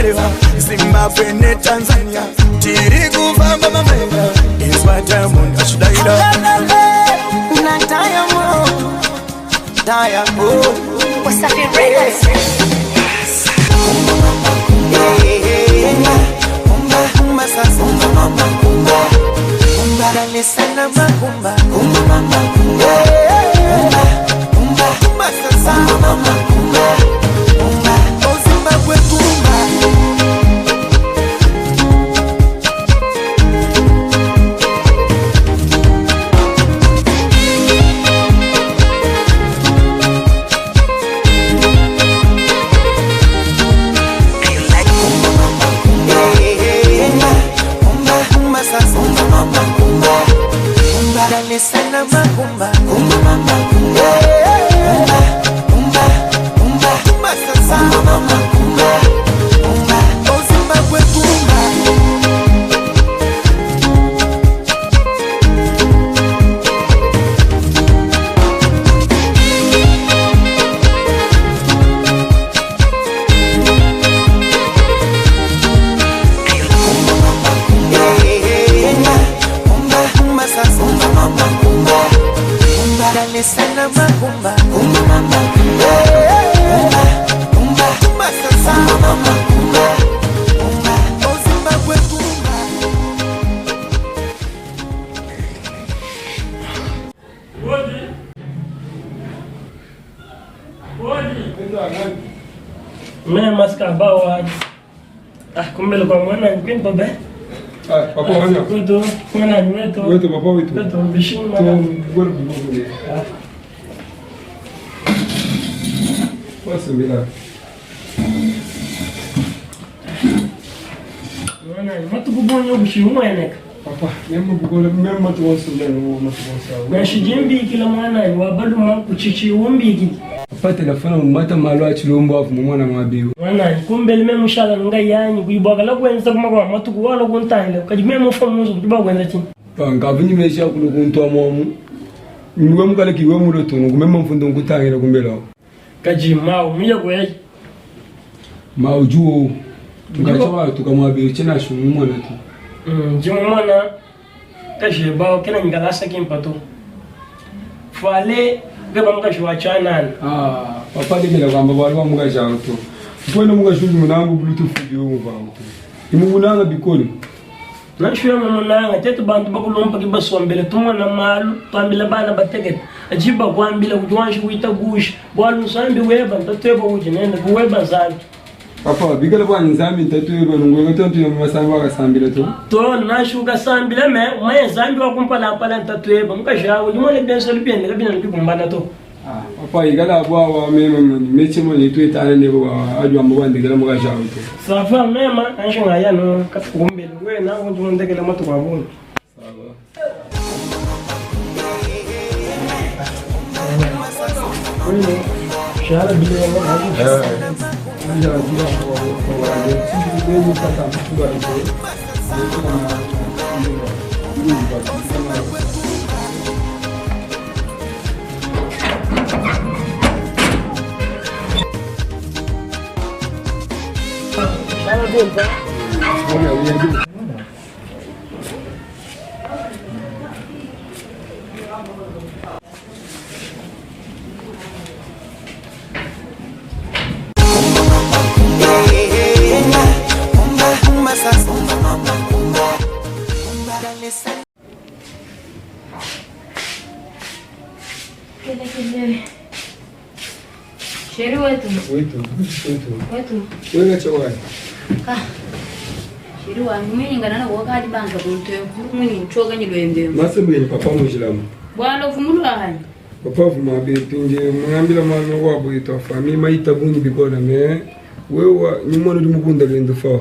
kuchelewa Zimbabwe ne Tanzania tiri kufamba mamela is what Diamond achidaira na Diamond Wasafi Records Kumba sasa kumba dale sana kumba mama kumba sasa mama kumba Zimbabwe kumba Sana makumba mama kumba sasa mama kumba Zimbabwe kumba sana makumba mama kumba sasa mama kumba Zimbabwe kumba Mimi maska bawa kumbe kwa mwana kwani baba papa wana kuto mwana wetu papa wetu kuto bishima to gora bubu What's bila mwana matu kubonyo bishima yaneka papa yemma bugola memma to wasula no matu wasa na shijimbi kila mwana wa bado kuchichi umbi gidi papa telefona mata malo achilombo afu mwana mabiu mwana kumbe lime mushala ngai yani kuiboga la kwenza kuma kwa matu kuwala kuntangile kajime mufamuzo kuba kwenza chini panga vinyi mesha kunukunto amomu niwe mukale kiwe muroto ngumema mfundo nkutangira kumbela kajima umuya kweje maujuo tukachawa tukamwabiu chena shumu mwana tu jimu mwana kaje bao kena ngalasa kimpato fale gaba muka shwa chana papa de bila kwamba walwa muka jawo to kwenda muka shuju munangu bluetooth biyo muvangu imunanga bikoli nashwe munanga tetu bantu bakulompa kibasombele tumwana malu twambila bana bategeta ajiba kwambila kujwanshi kuita gushi bwalu sambi weba ntatweba ujinenda kuweba zambi papa bigala bwa nzambi ntatweba ngwe tontu ya masamba akasambila to nashuka sambile me zambi wakumpala pala ntatweba mukashawo limole benso lipende kabina ndikumbana to papa igala bwa mema meche mo nitu etana nebo ajwa mbo ndegela mukashawo to safa mema anshinga yano kafukumbele we na kunju ndegela matu kwa bunu sawa Shara bile ya Ndio ndio kwa wale sisi ndio kata mtu Sheri wetu. Wewe chawai. Sheri wangu mimi ngana na wakati banza kunte mimi nchoga nyilwende. Masembe ni papa mujilamu. Bwana ufumulu ahani. Papa vuma pinje mwambila mwana wabo itofa mimi maita bunyi bikona me wewe nyimono dimukunda lendo fa.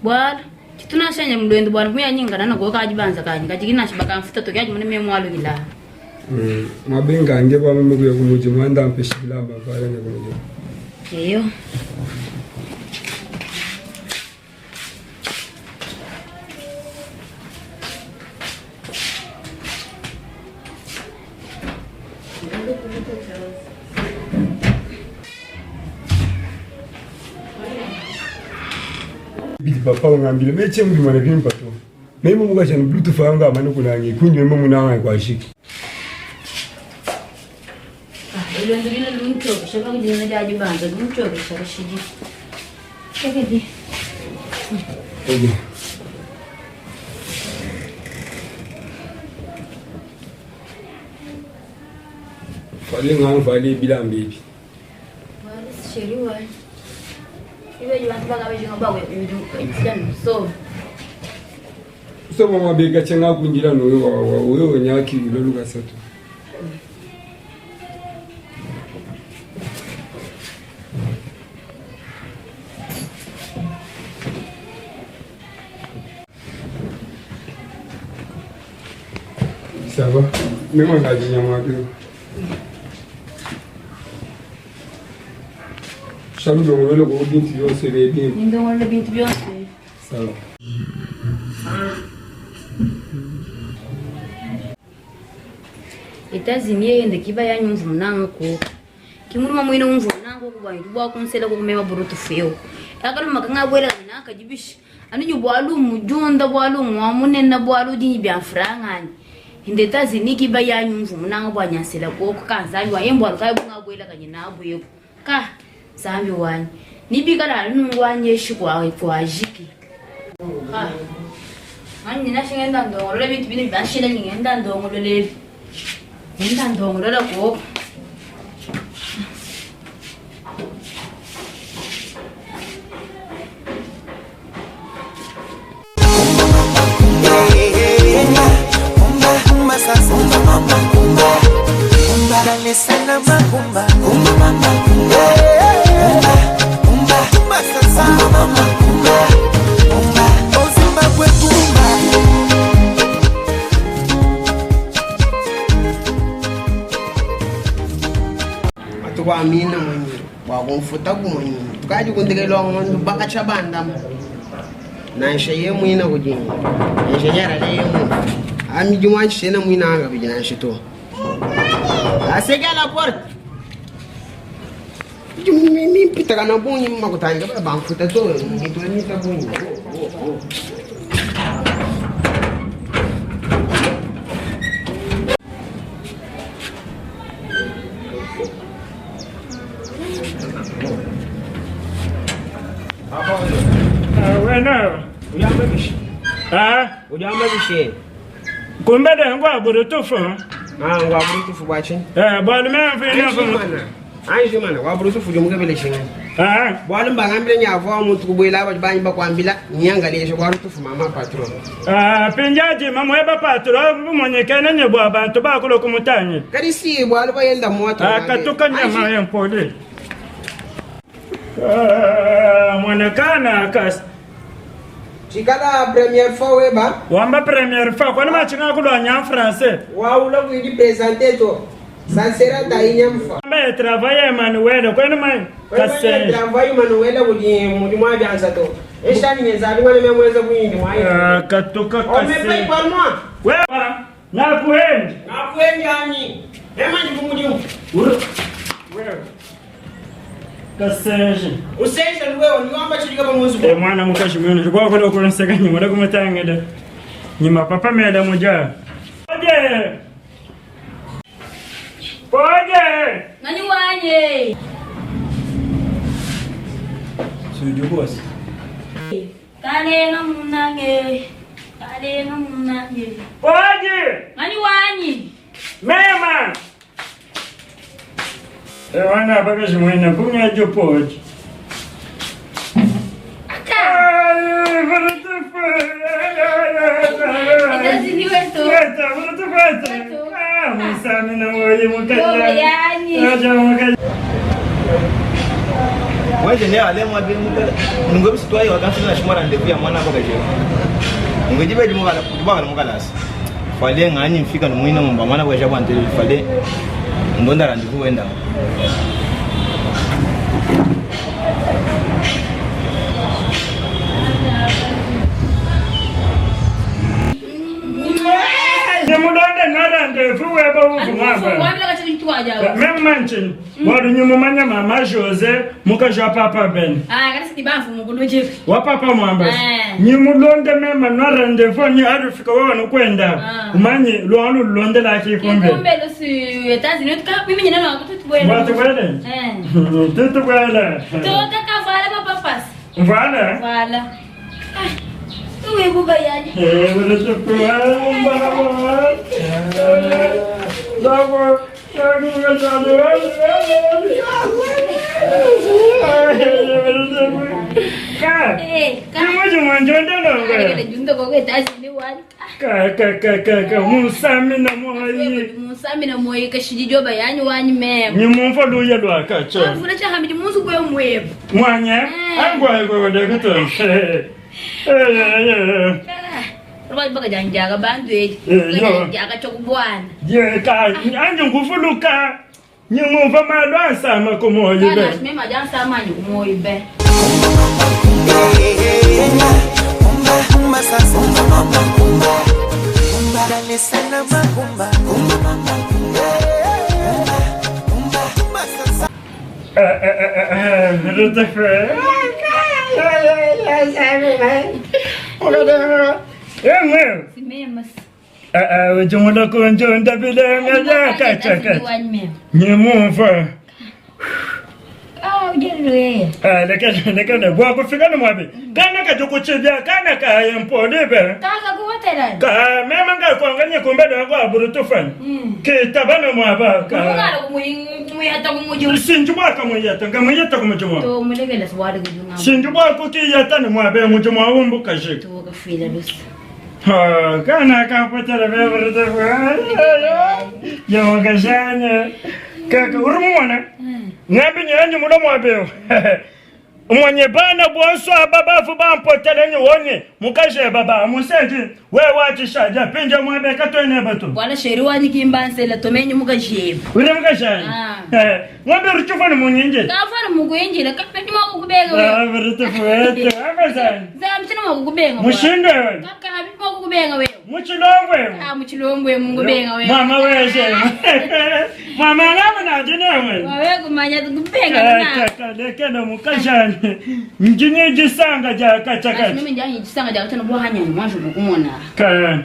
Bwana tunashanya mlwendo bwana kuya nyingana na wakati banza kanye kajikina shibaka mfuta tokaje mune mwalo bila. Mabenga nge ba mimi kuya kumuji mwanda mpeshila baba yanga kumuji. Eyo. Bidi papa ungambile meche muri mwana vimpa to. Memo mugasha ni bluetooth anga amane kunangi kunje memo munanga kwa shiki. Ile ndile luncho shaka kujina jaji banza luncho shaka shiji. Shaka di. Okay. Fale ngang fale bila mbibi. Wale shiriwa. Iwe yuantu baka bejinga bawe idan so. So mama beka chenga kunjira no wewe nyaki lolu kasatu. Ça va? Même on a dit nyama tu. Shamu ndo ngolo ko binti yo sebe bien. Ndo ngolo binti yo sebe. Sawa. Itazimie yende kiba yanyumvu munango. Kimuruma mwine umvu nango kuba ndubwa kunsela ko kumeba burutu feo. Yakalo makanga bwela naka jibishi. Ani nyubwalu mujunda bwalu mwamunena bwalu dinyi bya frangani. Inde tazini kiba yanyumvu munango bwanyasela ko kanzanyi wa yembwa kayo bunga bwela kanye nabo yeko. Ka zambi wani. Nibikala nungwanye shikwa kwa jiki. Ha. Ani nashingenda ndongo le bintu bini bashira ngenda ndongo le. Ngenda ndongo la ko. Dale sana macumba, cumba mama cumba, cumba cumba sasa mama cumba, cumba o Zimbabwe cumba. Atuwa mina mwenye, wakumfuta kumwenye, tukaji kundekelwa mwenye baka chabanda na nshaye mwina kujinga, nshaye rale mwina, ami jumwa shena mwina anga bijana shito. Asega la porta. Me pita kana bunyi makutanga ba banfuta to ni to ni ta bunyi. Bueno. Ujamba bishi. Ujamba bishi. Kumbe de ngwa burutufu. Ngwa burutufu bwachi. Bwana mfini hapo. Anji mana wa burutufu jumuga bele shinga. Bwana mbangambile nyavu omuntu kubwela ababanyi bakwambila nyanga lesho kwa burutufu mama patron. Pinjaji mamweba patron mwenyekene nyebwa abantu bakulo kumutanye. Kadi si bwana bayenda moto. Katuka nyama yempole. Mwanekana kas. Chikala première fois weba. Wamba première fois kwani machinga kulwanya français. Waula kuindi présenter to. Ça sera taïnyamfa. Mais travailler manuel kwani mai kase. Travailler manuel muri mwa byanza to. Eshani nyezabi ngane memweza kuindi mwa. Katuka kase. On me paye par mois. Wewe na kuendi. Na kuendi ani. Ema ndikumudimu. Wewe. Kaseje. Useje wewe niwamba chilika pamoja. Mwana mukashi mwenu kwa kwenda kunseka nyuma ndako mutangeda. Nyuma papa meda moja. Oje. Oje. Nani wanye? Suju boss. Kale ngamunange. Kale ngamunange. Oje. Nani wanye? Mema. Wana baka shimwena kumya jopoji. Itazini wetu. Wetu. Musami na mwoyi mukanya. Aja mukanya. Mwaje leo alemwa bi mukanya. Ngobi sitwai wakati na shimwana ndevu ya mwana kwa gaje. Ngojibe di mukala kubanga mukalasi. Fale ngani mfika no mwina mumba mwana kwa jabu antele fale. Ndonda randivu wenda. Mudonde nada ndevu weba uvu ngaba. tuaja. Même manchin. Bodu nyumu manya mama Jose muka jwa papa Ben. Kada sidi bafu mukuluji. Wa papa mwamba. Nyumu londe mema no rendezvous ni arufika wewe nukwenda. Umanyi lwanu londe la kikombe. Kikombe lo si Etats-Unis ka mimi nyina na kutu bwela. Watu bwela. Tutu bwela. Toka ka vala papas. Vala. Vala. Uwe buba yaje. Wala tukuwa mama. Davo. Musamina moyi kashijjo bayani wanyi mem. Ni mumfa luya lwa kacha. Afuna cha hamidi munzu kwe mweb. Mwanya? Angwa kwa dekuto. Roba baka janjaga bandu eji. Janjaga chokubwana. Je ka anje ngufuluka. Ni mumfa malwansa makomoyi be. Kana mema jansa manyi kumoyi be. Lekana bwa kufika na mwabe kana ka jokuchibya kana ka yempole be Kaka kuwatela ka mema nga kwanganye kumbele kwa burutufan ke tabana mwaba ka ngala kumuyata kumuju sinjubwa kamuyata ngamuyata kumujuma to mulekela swali kujunga sinjubwa kukiyata na mwabe mujuma wumbu kashik to kafila lusi ha kana ka patela be burutufan yo kashanya kaka urumwana Ngabi nyanyi mulo mwabeo. Mwenye bana bwanso ababafu bampotelenye wonye mukaje baba musendi we watishaja pinje mwabe katwene bato. Bwana sheri wanyi kimbansela tomenye mukaje. Uri mukaje. Mwabe ruchufani munyinje. Kafana mugwenjira kapeti makukubega we. Rutufuete abazani. Zamchina makukubenga. Mushinde we. Kaka habibi makukubenga we. Muchilongwe. Muchilongwe mungubenga we. Mama weje. Mama ngama na jinewe. Wawe kumanya tukubenga na. Kaka lekena mukajani. Njinye jisanga ja kachaka. Mimi njanye jisanga ja kutana bwa hanya mwanzo mukumona. Ka.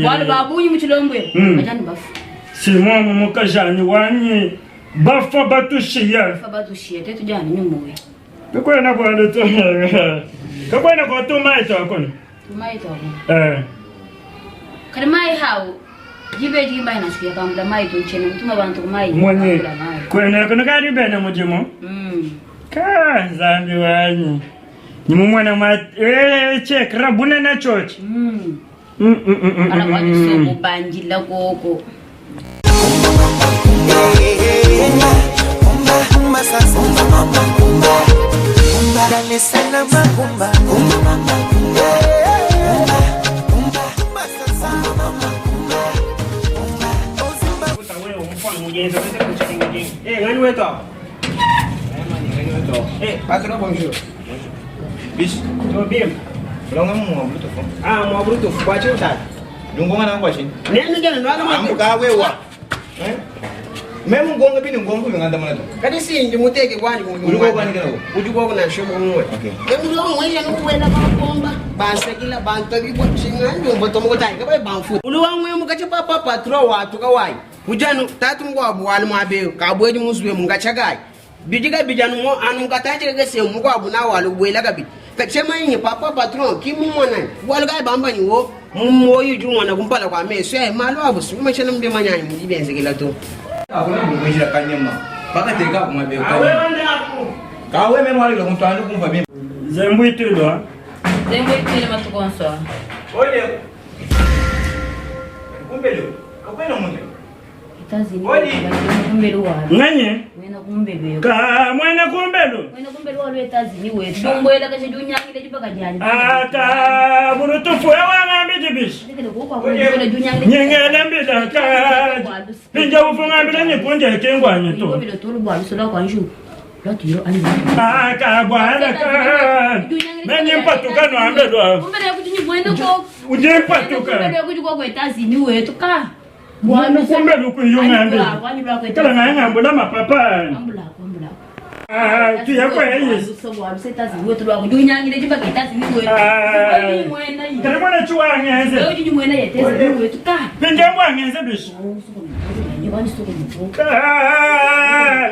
Wale babunyi muchilongwe. Majani bafu. Simon mukajani wanyi bafa batushiya. Bafa batushiya tetu jani nyumuwe. Kakwena kwa leto. Kakwena kwa tomato akoni. Tomato akoni. Karimai hao. Jibe jimba inasikia kambla mai tunchene mtuma bantu mai. Mwenye. Kwena kuna karibe na mujimo. Ka zambi wanyi. Ni mumwana ma check rabuna na church. Ana wani soko banjila koko. Ngani wetu? Patron bonjour. Bicho, Tô bem. Longa mo bruto fo. Mo bruto fo kwache uta. Dungo ngana kwache. Nene gele ndo Am ka wewa. Memu ngonga bini ngonga nganda mana to. Kadi si ndi muteke kwani Ujugo kwani kana. Ujugo kuna shomo mwe. Okay. Ndio mwenye nukwenda kwa bomba. Basa kila bantu bibo chinga ndio mboto mutai kabai banfu. Uluwa mwe mukache papa patro watu kawai. Ujanu tatu ngwa bwali mwabe kabweji muswe mungachagai. Bijiga bijanu mo anu kataje gese mu kwa buna walu bwela gabi. Kachema yin papa patron kimu mwana. Walu ga bamba ni wo moyi ju mwana kumpala kwa meso e malo abusu machana mbe manyani mudibenze kila to. Akuna mungojira kanyema. Paka teka kuma be ka. Kawe memu ali lo mtando kumva mimi. Zembwitulwa. Zembwitule matukonso. Oye. Kumbelo. Kakwena munde. Itazini. Kumbelo wa. Nganye? Wena kumbelo. Ka mwana kumbelo. Wena kumbelo wa itazini we. Dombwela kaje dunya kile jipaka jani. Ata burutufu ewa bijibish. Nyengele mbida ka. Pinja ufunga mbida nyipunje kengwanye to. Kumbelo tolu bwa bisola kwa nshu. Lotiro ali. Ka bwana ka. Menye mpatuka no ambelwa. Kumbelo kutinyi bwendo ko. Uje mpatuka. Kumbelo kuju kwa itazini we to ka. Mwana kumbe lukuyungambe. Kala nganga la mapapa. Tu ya kwa yeye. Kala mwana chwa ngeze. Pende mwa ngeze bishi.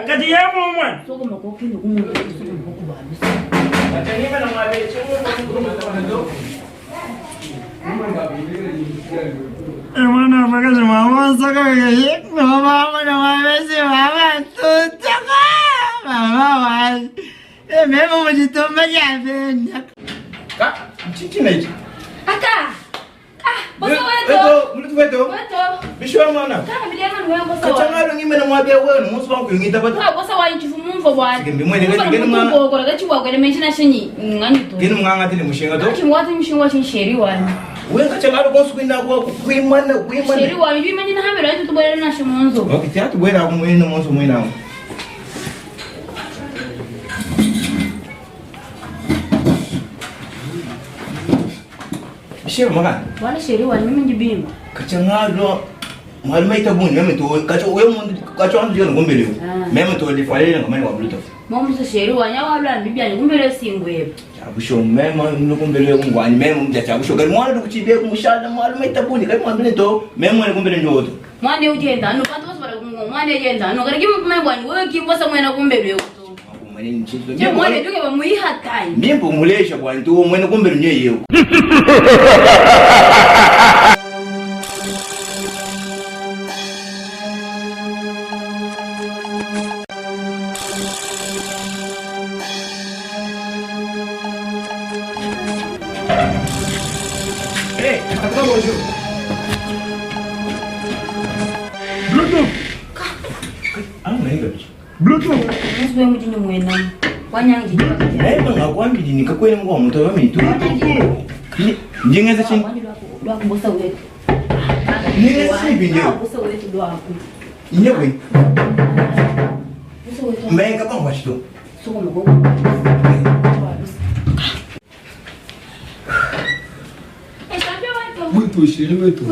Kati ya mwa. Mwana makazi mama saka yeye mama mabesi mama tutaka mama wa memo mjitomba yapenda Ka mchichina hichi Aka bosa weto mlutu weto bishwa mwana kaka biliana ngwa bosa kachangalo ngime na mwabia wewe musu wangu yungita bata ka bosa wa nchifu mumvo bwana Sikimbi mwene ngene mwa ngoko gachi wa kwele menshina shenyi ngani to ngene mwanga tele mushinga to chimwati mshinga sheri wani wewe kachangalo konsu kwinda kwa kuimana sheri wani bibi manyina hamera itu tubere na shimonzo okay tiatu bwera ku mwene monso mwina Bishwa mwana wala sheri wani mimi njibima kachangalo mwalima itabuni meme to kacho wewe mundu kacho andu jona gombele meme to le fale na mama wa bluetooth momu se sheri wani wala bibi ani kumbele singwe abusho meme no gombele ngwani meme mja abusho gari mwana dukuchibye kumushala mwalima itabuni kai mwambile to meme ne gombele nyoto mwana ujenda no kanto basbara kungo mwana ujenda no kari kimu kumebwani wewe kimbosa mwana kumbele yoto mwene nchito je mwana duke ba muihatai mimbo mulesha bwani to mwene gombele nyeyo Bluetooth. muswe mujinyo mwena wanyangi jiba Eh banga kwambili nikakwele ngwa mtu wa mitu njingeza chini lwako bosa wetu njingeza chini binyo bosa wetu lwako nyewe bosa wetu menga banga chito soko mgogo Muito shiri wetu.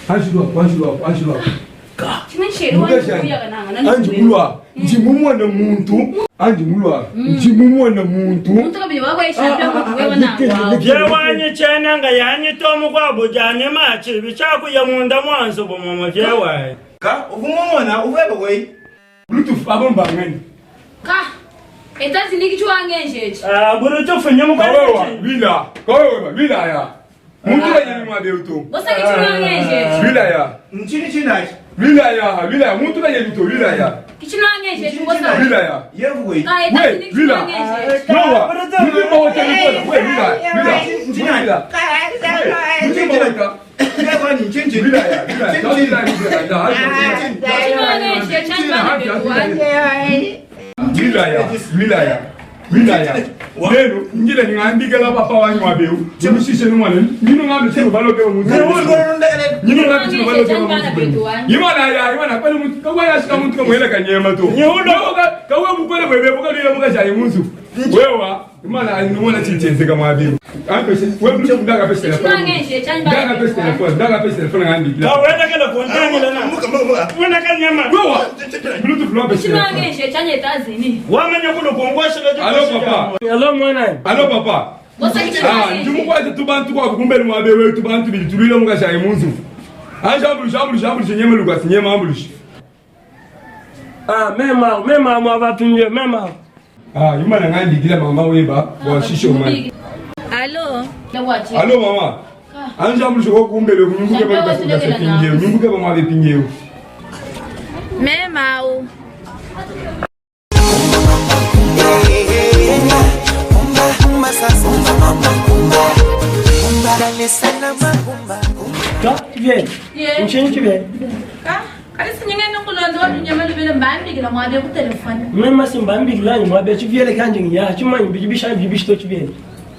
Ashirwa. chimwe sheri wani kuya kananga nani Anjimulwa. Njimumwana muntu. Anjimulwa. Njimumwana muntu. muntu kabili wako ishapya kwa wewe nangwa Jewanye chena nga yanye tomu kwa bujanye machi bichaku ya munda mwanzo bomomo jewaye. ka uvumona uveba wei Bluetooth abamba ngani. ka etazi nikichwa ngenjeje Bluetooth nyamu kwa Kawewa bila ya. Muntu kanyeni mwabeuto. bosa kichwa ngenjeje Bila ya. nchini chinachi Bila ya. Muntu kanyeni to bila ya. kichwa ngenjeje bosa Bila ya. yevu wei ka etazi Wait, nikichwa Vila. ngenjeje Nowa. Mimi mwawote nikola. We bila. yevu ni nchini Bila ya. Bila ya. Lelo ngile ngambikela papa wanyu wabeu. Jimushishe nomwana. Nino ngambe sebo baloke umuntu. Nino ngambe sebo baloke umuntu. Imana kwele umuntu kwaya shika umuntu kamwela kanyema to. Nyehulo kawe kukwele bwebe bukalira mukajaye munzu. Wewa imana alimona chichenze kama wabeu. Anko wewe mtu ndaga pesa telefoni. Ndaga pesa telefoni ngambikela. Kawenda kala kontani lana. Wena kanyama. Wewa Bluetooth lo pesa. chinangeshe chanye etazi ni Wamanya kuno kuongwasha gajo. Alo papa. Hello mwana. Alo papa. bosa kichwa Ndimukwaze tubantu kwa kukumbele mwabewe tubantu bilitulile mukajaye munzu. Ambuluje nyema lugasi nyema ambuluje. Mema mwabatunye mema. Imana ngandikila mama weba wa shisho mani. alo lawachi Alo mama. Ambuluje ko kumbele kunyumbuke ba lugasi ngase pingeyo. Nyumbuke ba mwabe pingeyo. mema u Viens. Nchini kibe. kali sinyenge nokulondo wadunyamali vile mbambikila mwabe ku telefone Mema simbambi kulani mwabe chivyele kanje ngiya chimanyi bijibisha bijibishito chivyele.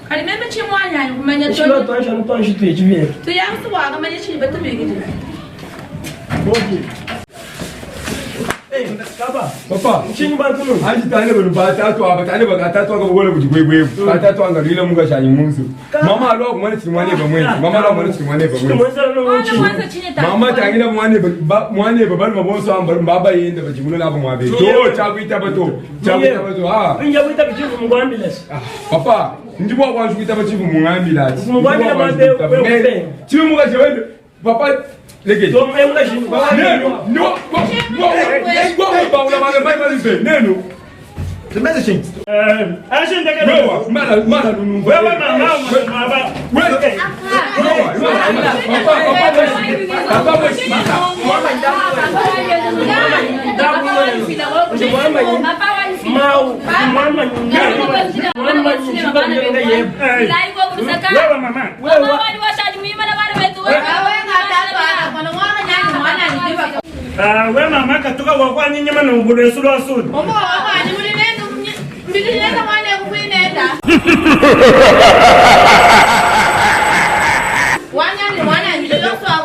kali meme chimwanya kumenya Chilo to twansha ntwanshi tuye chivyele. tuyansu waga manya chili batumikije Papa, Mchinyi bantu. anji tane bano batatu abatane bakatatu akabogole kujigwegwe. Batatu angalile munga shanyi munzu. Mama alo kumane tsimwane bamwe. Mama alo kumane tsimwane bamwe. Mama tangina mwane babali mabonso amba baba yenda bajimuno labo mwabe. To chakuita bato. Chakuita bato. Ah. Inja kuita bichifu mungwambulance. Papa, ndibo akwanju kuita bachifu mungambulance. Mungwambula mabe wewe. Chimu munga chewende. Papa leke. To munga shin. No. Neno. The message. Ashin daga. Wewe, mara nunu. Wewe mama. Wewe. We mama katoka kwa nyinyi na ubule sura sura. Mama wako ni mlinenda mwana kuinenda. Wana ndio swa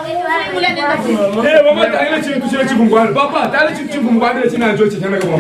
kuinenda. Mama taile chintu chile chikungwana. Papa taile chintu chikungwana china njo chichana kwa.